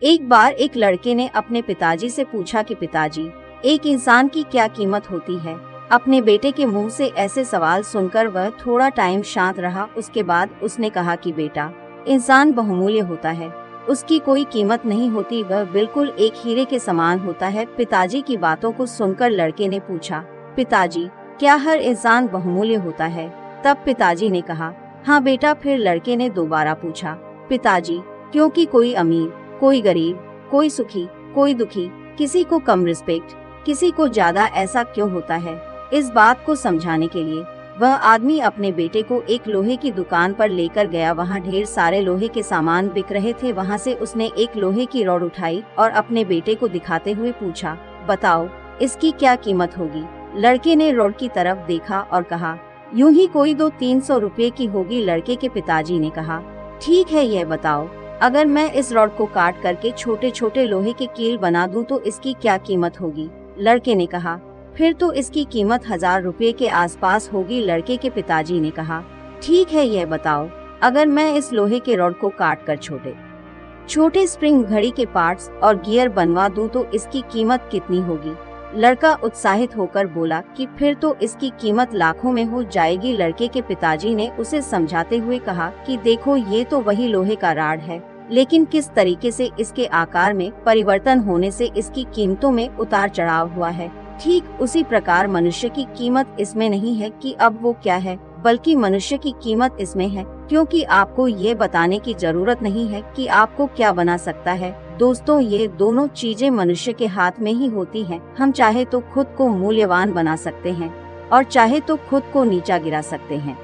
एक बार एक लड़के ने अपने पिताजी से पूछा कि पिताजी, एक इंसान की क्या कीमत होती है। अपने बेटे के मुंह से ऐसे सवाल सुनकर वह थोड़ा टाइम शांत रहा। उसके बाद उसने कहा कि बेटा, इंसान बहुमूल्य होता है, उसकी कोई कीमत नहीं होती, वह बिल्कुल एक हीरे के समान होता है। पिताजी की बातों को सुनकर लड़के ने पूछा, पिताजी, क्या हर इंसान बहुमूल्य होता है? तब पिताजी ने कहा, हाँ बेटा। फिर लड़के ने दोबारा पूछा, पिताजी, क्योंकि कोई अमीर, कोई गरीब, कोई सुखी, कोई दुखी, किसी को कम रिस्पेक्ट, किसी को ज्यादा, ऐसा क्यों होता है? इस बात को समझाने के लिए वह आदमी अपने बेटे को एक लोहे की दुकान पर लेकर गया। वहाँ ढेर सारे लोहे के सामान बिक रहे थे। वहाँ से उसने एक लोहे की रॉड उठाई और अपने बेटे को दिखाते हुए पूछा, बताओ, इसकी क्या कीमत होगी? लड़के ने रॉड की तरफ देखा और कहा, यूं ही कोई 200-300 रुपए की होगी। लड़के के पिताजी ने कहा, ठीक है, यह बताओ, अगर मैं इस रॉड को काट करके छोटे छोटे लोहे के कील बना दूं तो इसकी क्या कीमत होगी? लड़के ने कहा, फिर तो इसकी कीमत 1000 रुपए के आसपास होगी। लड़के के पिताजी ने कहा, ठीक है, यह बताओ, अगर मैं इस लोहे के रॉड को काट कर छोटे छोटे स्प्रिंग, घड़ी के पार्ट्स और गियर बनवा दूं तो इसकी कीमत कितनी होगी? लड़का उत्साहित होकर बोला कि फिर तो इसकी कीमत लाखों में हो जाएगी। लड़के के पिताजी ने उसे समझाते हुए कहा कि देखो, ये तो वही लोहे का रॉड है, लेकिन किस तरीके से इसके आकार में परिवर्तन होने से इसकी कीमतों में उतार चढ़ाव हुआ है। ठीक उसी प्रकार मनुष्य की कीमत इसमें नहीं है कि अब वो क्या है, बल्कि मनुष्य की कीमत इसमें है, क्योंकि आपको ये बताने की जरूरत नहीं है कि आपको क्या बना सकता है। दोस्तों, ये दोनों चीजें मनुष्य के हाथ में ही होती हैं। हम चाहे तो खुद को मूल्यवान बना सकते हैं और चाहे तो खुद को नीचा गिरा सकते हैं।